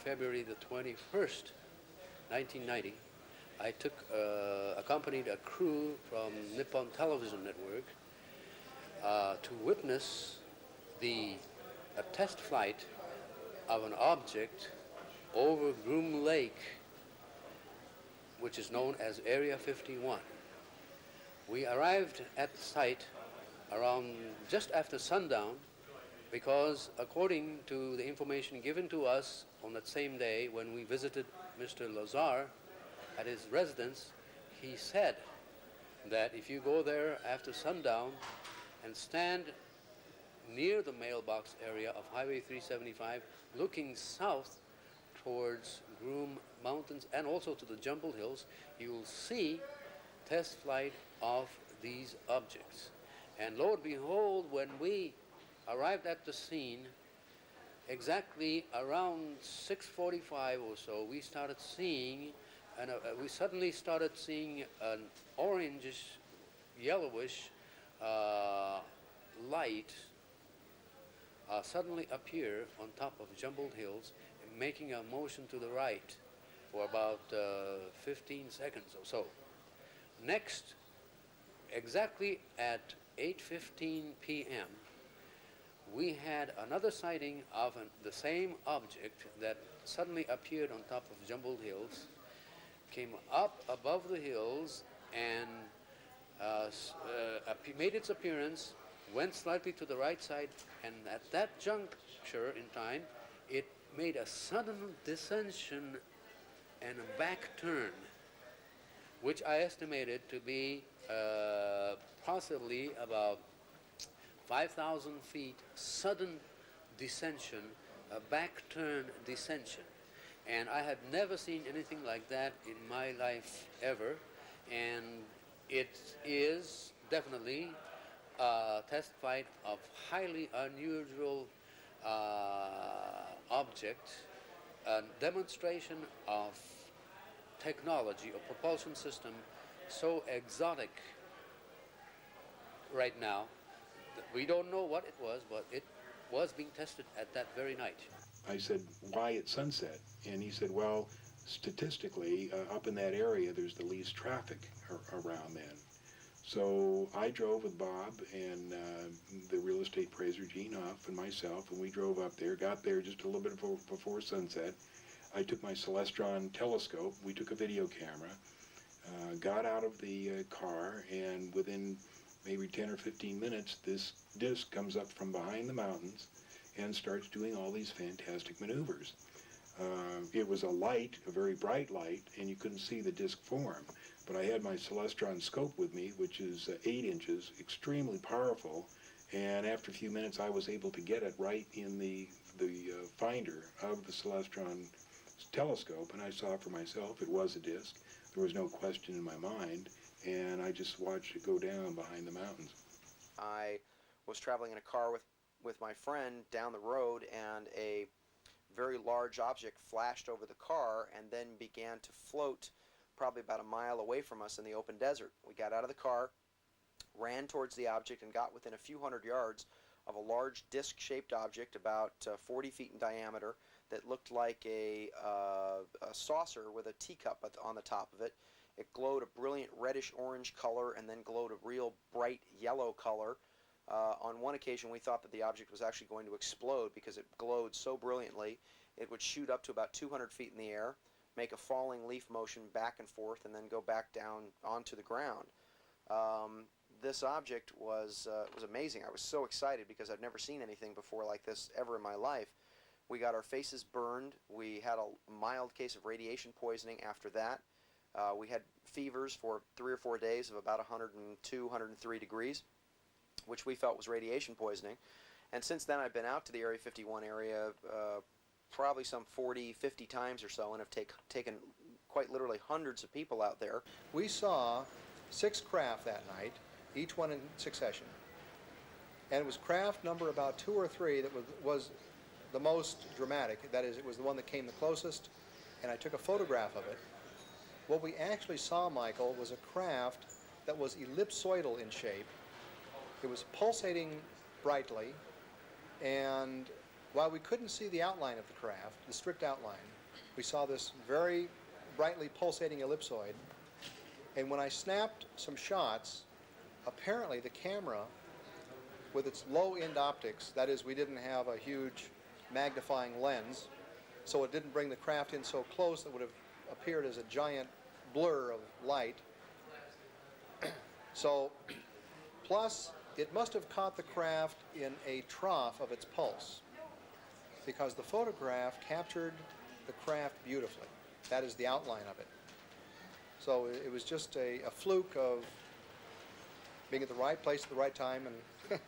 February the 21st, 1990, I accompanied a crew from Nippon Television Network to witness a test flight of an object over Groom Lake, which is known as Area 51. We arrived at the site around just after sundown because, according to the information given to us on that same day when we visited Mr. Lazar at his residence, he said that if you go there after sundown and stand near the mailbox area of Highway 375, looking south towards Groom Mountains and also to the Jumble Hills, you will see test flight of these objects. And lo and behold, when we arrived at the scene, exactly around 6:45 or so, we started seeing, we suddenly started seeing an orangish, yellowish light suddenly appear on top of Jumbled Hills, making a motion to the right for about 15 seconds or so. Next, exactly at 8:15 p.m., we had another sighting of the same object that suddenly appeared on top of Jumbled Hills, came up above the hills, and made its appearance, went slightly to the right side, and at that juncture in time, it made a sudden descension and a back turn, which I estimated to be possibly about 5,000 feet sudden descension, a back turn descension. And I had never seen anything like that in my life ever, and it is definitely a test flight of highly unusual object, a demonstration of technology, a propulsion system so exotic right now that we don't know what it was, but it was being tested at that very night. I said, why at sunset? And he said, well, statistically, up in that area, there's the least traffic around then. So I drove with Bob and the real estate appraiser, Gene Huff, and myself, and we drove up there, got there just a little bit before sunset. I took my Celestron telescope, we took a video camera, got out of the car, and within maybe 10 or 15 minutes, this disc comes up from behind the mountains and starts doing all these fantastic maneuvers. It was a light, a very bright light, and you couldn't see the disc form. But I had my Celestron scope with me, which is 8 inches, extremely powerful, and after a few minutes I was able to get it right in the finder of the Celestron telescope, and I saw for myself it was a disc. There was no question in my mind, and I just watched it go down behind the mountains. I was traveling in a car with my friend down the road, and a very large object flashed over the car and then began to float probably about a mile away from us in the open desert. We got out of the car, ran towards the object, and got within a few hundred yards of a large disc-shaped object about 40 feet in diameter that looked like a saucer with a teacup on the top of it. It glowed a brilliant reddish-orange color and then glowed a real bright yellow color. On one occasion we thought that the object was actually going to explode because it glowed so brilliantly. It would shoot up to about 200 feet in the air, make a falling leaf motion back and forth, and then go back down onto the ground. This object was amazing. I was so excited because I'd never seen anything before like this ever in my life. We got our faces burned. We had a mild case of radiation poisoning after that. We had fevers for 3 or 4 days of about 102, 103 degrees, which we felt was radiation poisoning. And since then I've been out to the Area 51 area probably some 40, 50 times or so, and have taken quite literally hundreds of people out there. We saw 6 craft that night, each one in succession. And it was craft number about 2 or 3 that was the most dramatic. That is, it was the one that came the closest, and I took a photograph of it. What we actually saw, Michael, was a craft that was ellipsoidal in shape. It was pulsating brightly, and while we couldn't see the outline of the craft, the strict outline, we saw this very brightly pulsating ellipsoid. And when I snapped some shots, apparently the camera, with its low-end optics, that is, we didn't have a huge magnifying lens, so it didn't bring the craft in so close that would have appeared as a giant blur of light. So, plus, it must have caught the craft in a trough of its pulse, because the photograph captured the craft beautifully. That is the outline of it. So it was just a fluke of being at the right place at the right time and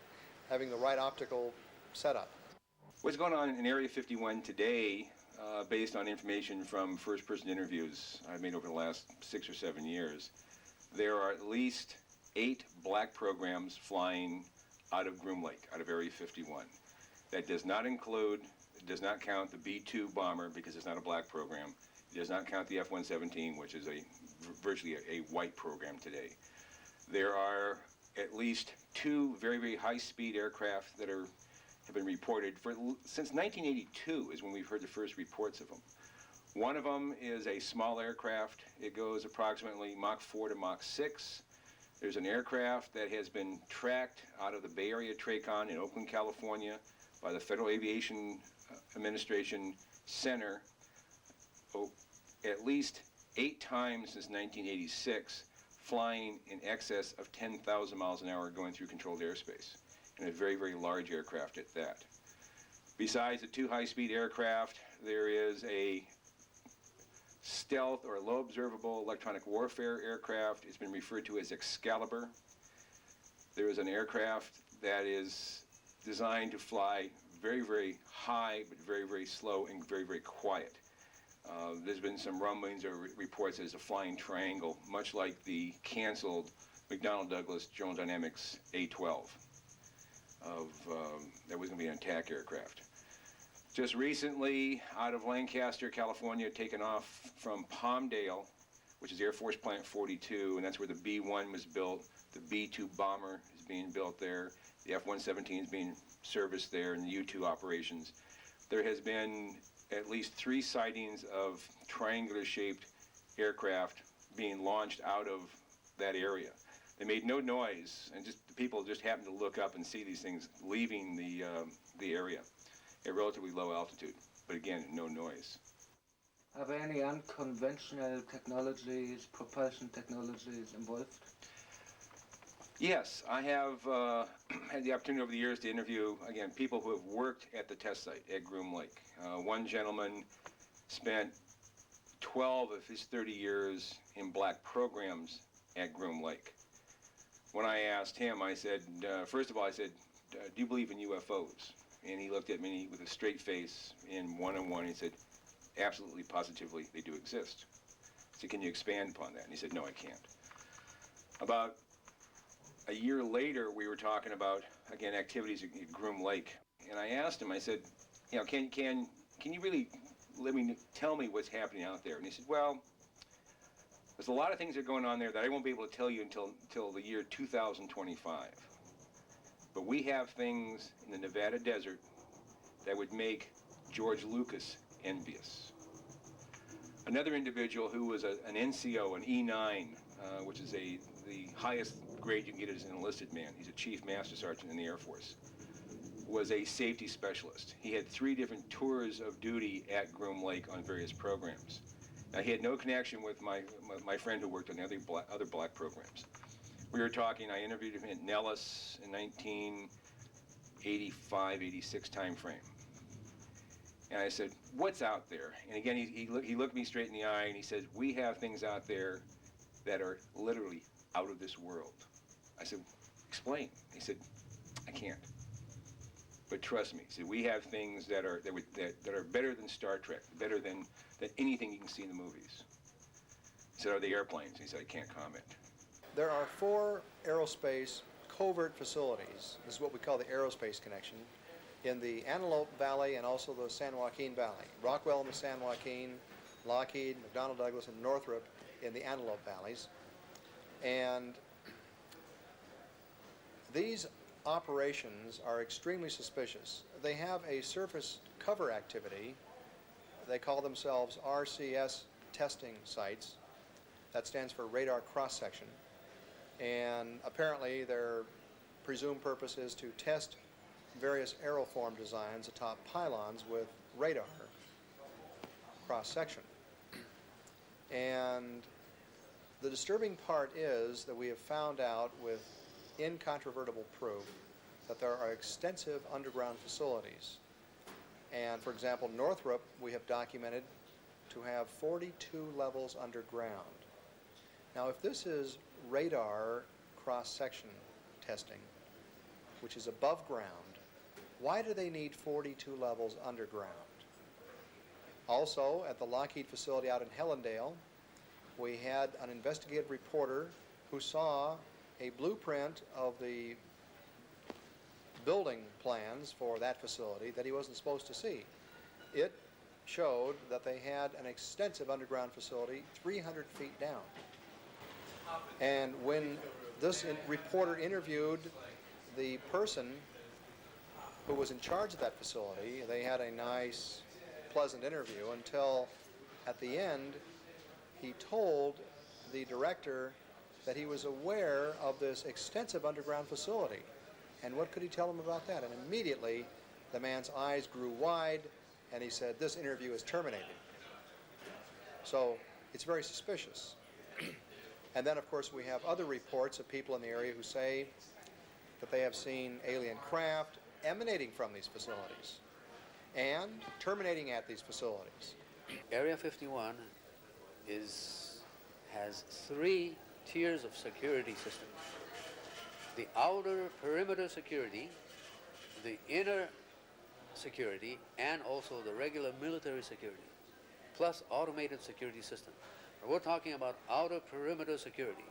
having the right optical setup. What's going on in Area 51 today, based on information from first-person interviews I've made over the last 6 or 7 years, there are at least 8 black programs flying out of Groom Lake, out of Area 51. That does not include, does not count the B-2 bomber because it's not a black program. It does not count the F-117, which is virtually a white program today. There are at least 2 very, very high-speed aircraft that have been reported since 1982 is when we've heard the first reports of them. One of them is a small aircraft. It goes approximately Mach 4 to Mach 6. There's an aircraft that has been tracked out of the Bay Area TRACON in Oakland, California by the Federal Aviation Administration Center at least 8 times since 1986, flying in excess of 10,000 miles an hour going through controlled airspace, and a very, very large aircraft at that. Besides the 2 high-speed aircraft, there is a stealth or low observable electronic warfare aircraft. It's been referred to as Excalibur. There is an aircraft that is designed to fly very, very high, but very, very slow and very, very quiet. There's been some rumblings or reports as a flying triangle, much like the canceled McDonnell Douglas General Dynamics A-12 that was going to be an attack aircraft. Just recently, out of Lancaster, California, taken off from Palmdale, which is Air Force Plant 42, and that's where the B-1 was built. The B-2 bomber is being built there. The F-117 is being serviced there in the U-2 operations. There has been at least 3 sightings of triangular-shaped aircraft being launched out of that area. They made no noise, and just the people just happened to look up and see these things leaving the area at relatively low altitude, but again, no noise. Are there any unconventional technologies, propulsion technologies involved? Yes, I have had the opportunity over the years to interview, again, people who have worked at the test site at Groom Lake. One gentleman spent 12 of his 30 years in black programs at Groom Lake. When I asked him, I said, first of all, I said, do you believe in UFOs? And he looked at me with a straight face in one-on-one, and he said, absolutely, positively, they do exist. I said, can you expand upon that? And he said, no, I can't. About a year later, we were talking about, again, activities at Groom Lake. And I asked him, I said, you know, can you really tell me what's happening out there? And he said, well, there's a lot of things that are going on there that I won't be able to tell you until the year 2025. But we have things in the Nevada desert that would make George Lucas envious. Another individual who was an NCO, an E9, which is the highest grade you can get as an enlisted man. He's a Chief Master Sergeant in the Air Force. Was a safety specialist. He had 3 different tours of duty at Groom Lake on various programs. Now, he had no connection with my friend who worked on the other black programs. We were talking, I interviewed him at Nellis in 1985, 86 time frame. And I said, what's out there? And again, he looked me straight in the eye and he said, we have things out there that are literally out of this world. I said, explain. He said, I can't. But trust me, see, we have things that are better than Star Trek, better than anything you can see in the movies. He said, are they airplanes? He said, I can't comment. There are 4 aerospace covert facilities. This is what we call the aerospace connection in the Antelope Valley and also the San Joaquin Valley. Rockwell in the San Joaquin, Lockheed, McDonnell Douglas, and Northrop in the Antelope Valleys. And these operations are extremely suspicious. They have a surface cover activity They call themselves RCS testing sites. That stands for radar cross-section. And apparently their presumed purpose is to test various aeroform designs atop pylons with radar cross-section. And the disturbing part is that we have found out with incontrovertible proof that there are extensive underground facilities. And for example, Northrop, we have documented to have 42 levels underground. Now, if this is radar cross-section testing, which is above ground, why do they need 42 levels underground? Also, at the Lockheed facility out in Helendale, we had an investigative reporter who saw a blueprint of the building plans for that facility that he wasn't supposed to see. It showed that they had an extensive underground facility 300 feet down. And when this reporter interviewed the person who was in charge of that facility, they had a nice, pleasant interview until at the end he told the director that he was aware of this extensive underground facility. And what could he tell him about that? And immediately the man's eyes grew wide and he said, "This interview is terminated." So it's very suspicious. And then of course we have other reports of people in the area who say that they have seen alien craft emanating from these facilities and terminating at these facilities. Area 51 has 3 tiers of security systems. The outer perimeter security, the inner security, and also the regular military security, plus automated security system. We're talking about outer perimeter security.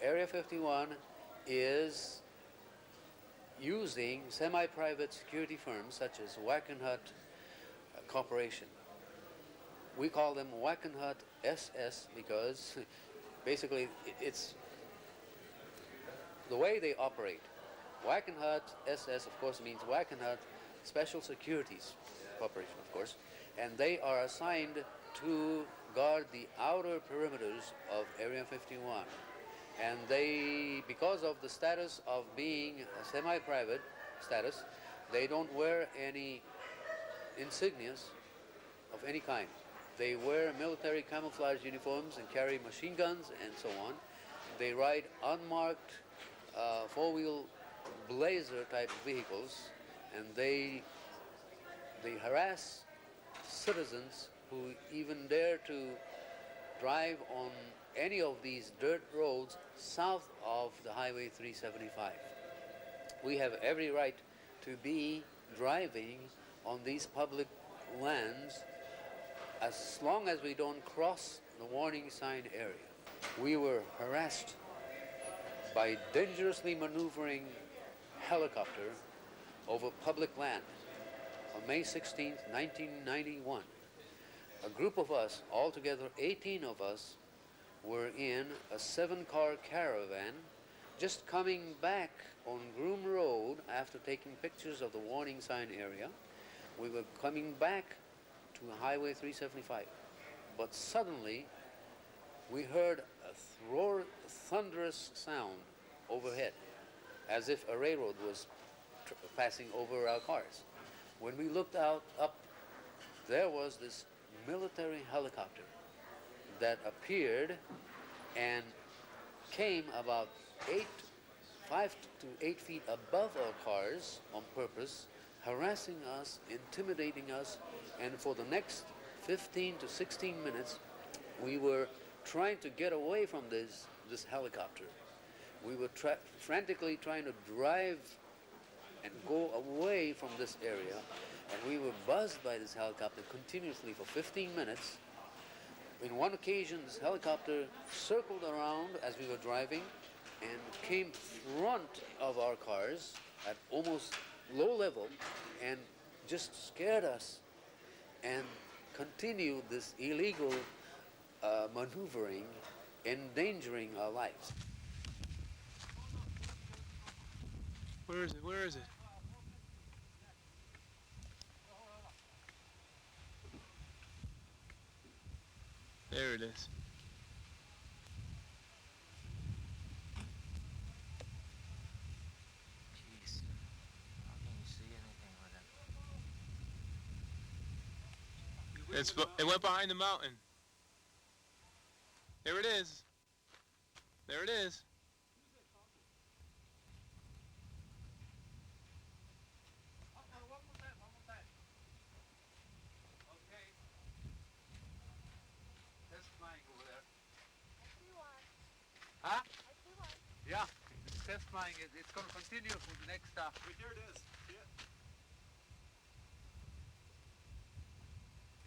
Area 51 is using semi-private security firms such as Wackenhut Corporation. We call them Wackenhut SS because basically it's the way they operate. Wackenhut SS, of course, means Wackenhut Special Securities Corporation, of course, and they are assigned to guard the outer perimeters of Area 51. And they, because of the status of being a semi-private status, they don't wear any insignias of any kind. They wear military camouflage uniforms and carry machine guns and so on. They ride unmarked four-wheel blazer-type vehicles, and they harass citizens who even dare to drive on any of these dirt roads south of the Highway 375. We have every right to be driving on these public lands as long as we don't cross the warning sign area. We were harassed by dangerously maneuvering helicopter over public land on May 16, 1991. A group of us, altogether 18 of us, were in a 7-car caravan just coming back on Groom Road after taking pictures of the warning sign area. We were coming back to Highway 375, but suddenly we heard a thunderous sound overhead, as if a railroad was passing over our cars. When we looked up, there was this military helicopter that appeared and came about 5 to 8 feet above our cars on purpose, harassing us, intimidating us, and for the next 15 to 16 minutes, we were trying to get away from this helicopter. We were frantically trying to drive and go away from this area, and we were buzzed by this helicopter continuously for 15 minutes. In one occasion, this helicopter circled around as we were driving and came front of our cars at almost low level and just scared us and continued this illegal maneuvering, endangering our lives. Where is it? Where is it? There it is. Jeez. How can you see anything with it? It went behind the mountain. There it is. There it is. Huh? Yeah, it's test flying. It's going to continue for the next stop. Wait, there it is.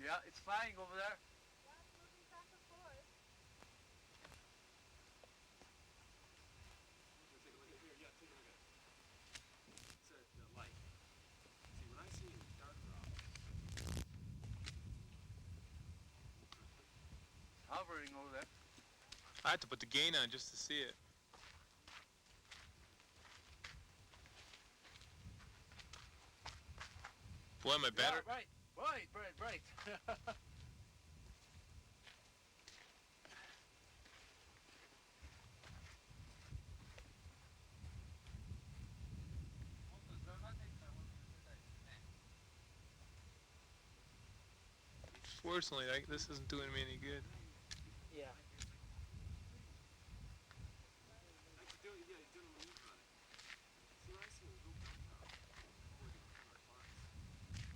Yeah, it's flying over there. Yeah, it's moving back and forth. Take a look at here. Yeah, take a look at it. It's the light. See, when I see it, it's darker off. It's hovering over there. I had to put the gain on just to see it. Boy, my battery. Yeah, right. Fortunately, this isn't doing me any good. Yeah.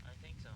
I think so.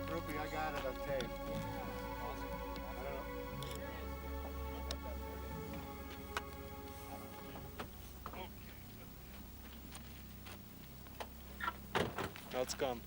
Groupie, I got it on tape. I don't know. Now it's gone.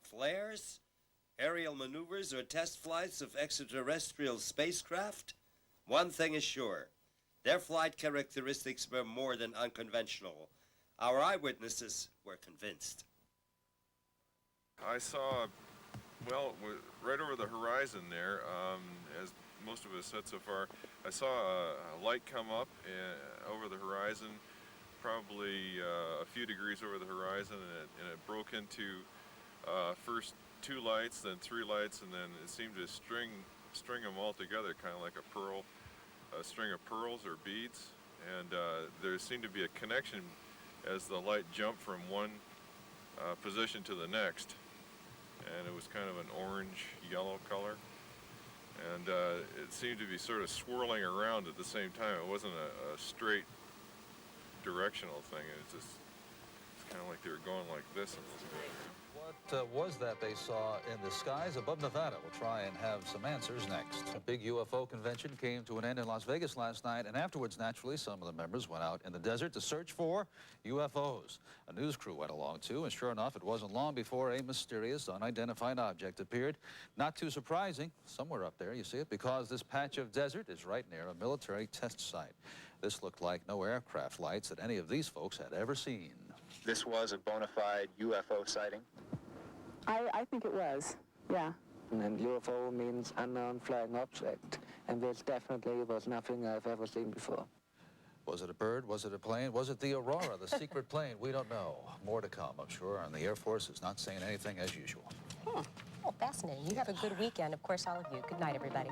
flares, aerial maneuvers, or test flights of extraterrestrial spacecraft? One thing is sure. Their flight characteristics were more than unconventional. Our eyewitnesses were convinced. I saw, well, right over the horizon there, as most of us said so far, I saw a light come up over the horizon, probably a few degrees over the horizon, and it broke into first 2 lights, then 3 lights, and then it seemed to string them all together, kind of like a string of pearls or beads. And there seemed to be a connection as the light jumped from one position to the next, and it was kind of an orange-yellow color, and it seemed to be sort of swirling around at the same time. It wasn't a straight directional thing. It's kind of like they were going like this. What was that they saw in the skies above Nevada? We'll try and have some answers next. A big UFO convention came to an end in Las Vegas last night, and afterwards, naturally, some of the members went out in the desert to search for UFOs. A news crew went along, too, and sure enough, it wasn't long before a mysterious, unidentified object appeared. Not too surprising, somewhere up there, you see it, because this patch of desert is right near a military test site. This looked like no aircraft lights that any of these folks had ever seen. This was a bona fide UFO sighting? I think it was, yeah. And UFO means unknown flying object, and this definitely was nothing I've ever seen before. Was it a bird? Was it a plane? Was it the Aurora, the secret plane? We don't know. More to come, I'm sure, and the Air Force is not saying anything as usual. Oh, fascinating. You have a good weekend, of course, all of you. Good night, everybody.